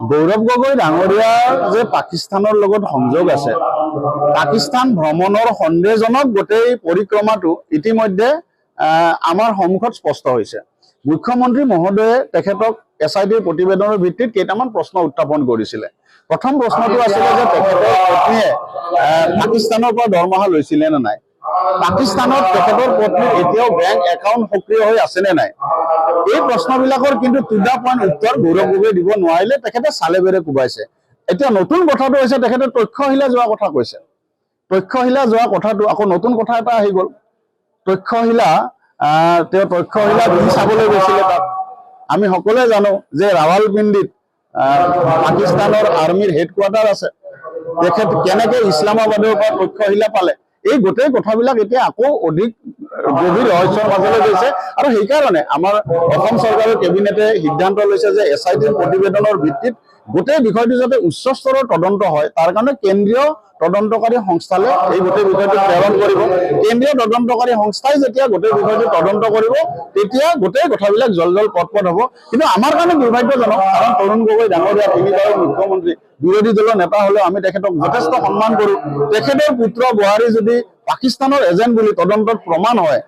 গৌৰৱ গগৈ ডাঙৰীয়াৰ যে পাকিস্তানৰ লগত সংযোগ আছে, পাকিস্তান ভ্ৰমণৰ সন্দেহজনক গোটেই পৰিক্ৰমাটো ইতিমধ্যে আমাৰ সন্মুখত স্পষ্ট হৈছে। মুখ্যমন্ত্ৰী মহোদয়ে তেখেতক SITৰ প্ৰতিবেদনৰ ভিত্তিত কেইটামান প্ৰশ্ন উত্থাপন কৰিছিলে। প্ৰথম প্ৰশ্নটো আছিলে যে তেখেতৰ পত্নীয়ে পাকিস্তানৰ পৰা দৰমহা লৈছিলে নে নাই, পাকিস্তানত তেখেতৰ পত্নীৰ এতিয়াও বেংক একাউণ্ট সক্ৰিয় হৈ আছে নে নাই। এই প্ৰশ্নবিলাকৰ কিন্তু টু দা পইণ্ট উত্তৰ গৌৰৱ গগৈ দিব নোৱাৰিলে, তেখেতে চালে বেৰে কোবাইছে। এতিয়া নতুন কথাটো হৈছে তেখেতে তক্ষশিলা যোৱা কথা কৈছে। তক্ষশিলা যোৱা কথাটো আকৌ নতুন কথা এটা আহি গ'ল। তক্ষশিলা তেওঁ তক্ষশিলা ঘূৰি চাবলৈ গৈছিলে। তাত আমি সকলোৱে জানো যে ৰাৱালপিণ্ডিত পাকিস্তানৰ আৰ্মিৰ হেডকোৱাৰ্টাৰ আছে। তেখেত কেনেকে ইছলামাবাদৰ পৰা তক্ষশিলা পালে, এই গোটেই কথাবিলাক এতিয়া আকৌ অধিক গভীৰ ৰহস্যৰ মাজলৈ গৈছে। আৰু সেইকাৰণে আমাৰ অসম চৰকাৰৰ কেবিনেটে সিদ্ধান্ত লৈছে যে SITৰ প্ৰতিবেদনৰ ভিত্তিত গোটেই বিষয়টো যাতে উচ্চ স্তৰৰ তদন্ত হয়, তাৰ কাৰণে কেন্দ্ৰীয় তদন্তকাৰী সংস্থালৈ এই গোটেই বিষয়টো প্ৰেৰণ কৰিব। কেন্দ্ৰীয় তদন্তকাৰী সংস্থাই যেতিয়া গোটেই বিষয়টো তদন্ত কৰিব, তেতিয়া গোটেই কথাবিলাক জল পট হ'ব। কিন্তু আমাৰ কাৰণে দুৰ্ভাগ্যজনক, কাৰণ তৰুণ গগৈ ডাঙৰীয়া তিনিবাৰৰ মুখ্যমন্ত্ৰী, বিৰোধী দলৰ নেতা হলেও আমি তেখেতক যথেষ্ট সন্মান কৰো। তেখেতৰ পুত্ৰ বোৱাৰী যদি পাকিস্তানৰ এজেণ্ট বুলি তদন্তত প্ৰমাণ হয়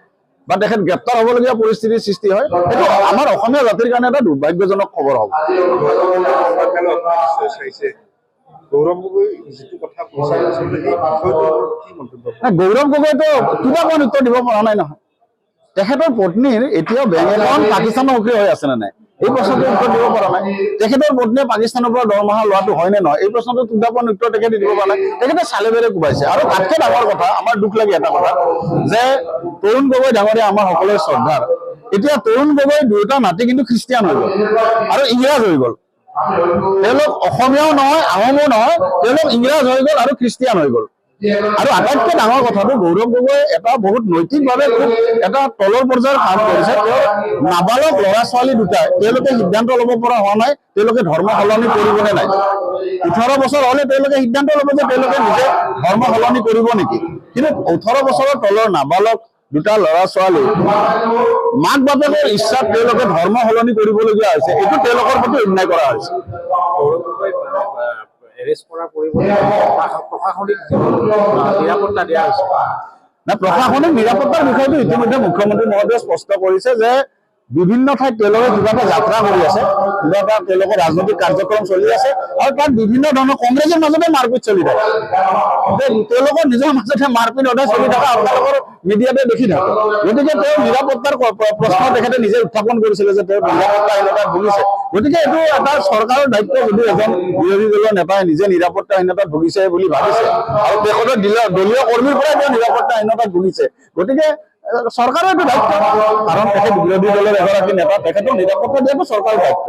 বা তেখেত গ্ৰেপ্তাৰ হ'বলগীয়া পৰিস্থিতিৰ সৃষ্টি হয়, সেইটো আমাৰ অসমীয়া জাতিৰ কাৰণে এটা দুৰ্ভাগ্যজনক খবৰ হ'ব। গৌৰৱ গগৈ যিটো কথা কৈছে, গৌৰৱ গগৈতো কিবা কোন উত্তৰ দিব পৰা নাই নহয়। তেখেতৰ পত্নীৰ এতিয়াও বেংক একাউণ্ট পাকিস্তানৰ সক্ৰিয় হৈ আছে নে নাই, এই প্ৰশ্নটো উত্তৰ দিব পৰা নাই। তেখেতৰ পত্নীয়ে পাকিস্তানৰ পৰা দৰমহা লোৱাটো হয় নে নহয়, এই প্ৰশ্নটো টু দা পইণ্ট উত্তৰ তেখেতে দিব পৰা নাই। তেখেতে চালে বেৰে কোবাইছে। আৰু তাতকৈ ডাঙৰ কথা, আমাৰ দুখ লাগে এটা কথা যে তৰুণ গগৈ ডাঙৰীয়া আমাৰ সকলোৰে শ্ৰদ্ধাৰ। এতিয়া তৰুণ গগৈ দুয়োটা নাতি কিন্তু খ্ৰীষ্টিয়ান হৈ গ'ল আৰু ইংৰাজ হৈ গ'ল। তেওঁলোক অসমীয়াও নহয়, আহোমো নহয়, তেওঁলোক ইংৰাজ হৈ গ'ল আৰু খ্ৰীষ্টিয়ান হৈ গ'ল। আৰু আটাইতকৈ ডাঙৰ কথাটো, গৌৰৱ গগৈ এটা বহুত নৈতিকভাৱে খুব এটা তলৰ পৰ্যায়ৰ কাম কৰিছে। তেওঁ নাবালক ল'ৰা ছোৱালী দুটাই তেওঁলোকে সিদ্ধান্ত ল'ব পৰা হোৱা নাই তেওঁলোকে ধৰ্ম সলনি কৰিব নে নাই। 18 বছৰ হ'লে তেওঁলোকে সিদ্ধান্ত ল'ব যে তেওঁলোকে নিজে ধৰ্ম সলনি কৰিব নেকি। কিন্তু 18 বছৰৰ তলৰ নাবালক দুটা ল'ৰা ছোৱালী মাক বাপেকৰ ইচ্ছাত তেওঁলোকে ধৰ্ম সলনি কৰিবলগীয়া হৈছে, এইটো তেওঁলোকৰ প্ৰতি অন্যায় কৰা হৈছে। প্ৰশাসনিক নিৰাপত্তাৰ বিষয়টো ইতিমধ্যে মুখ্যমন্ত্ৰী মহোদয়ে স্পষ্ট কৰিছে যে বিভিন্ন ঠাইত তেওঁলোকে কিবা এটা যাত্ৰা কৰি আছে, কিবা এটা তেওঁলোকৰ ৰাজনৈতিক কাৰ্যক্ৰম চলি আছে, আৰু তাত বিভিন্ন ধৰণৰ কংগ্ৰেছৰ মাজতে মাৰপিট চলি থাকে। তেওঁলোকৰ নিজৰ মাজতে মাৰপিট সদায় চলি থকা আপোনালোকৰ মিডিয়াতে দেখি থাকে। গতিকে তেওঁ নিৰাপত্তাৰ প্ৰশ্ন তেখেতে নিজে উত্থাপন কৰিছিলে যে তেওঁ নিৰাপত্তাহীনতাত ভুগিছে। গতিকে এইটো এটা চৰকাৰৰ দায়িত্ব, যদি এজন বিৰোধী দলৰ নেতাই নিজে নিৰাপত্তাহীনতাত ভুগিছে বুলি ভাবিছে আৰু তেখেতৰ দলীয় কৰ্মীৰ পৰাই তেওঁ নিৰাপত্তাহীনতাত ভুগিছে, গতিকে চৰকাৰৰ এইটো দায়িত্ব, কাৰণ তেখেত বিৰোধী দলৰ এগৰাকী নেতা, তেখেতৰ নিৰাপত্তা দিয়াটো চৰকাৰৰ দায়িত্ব।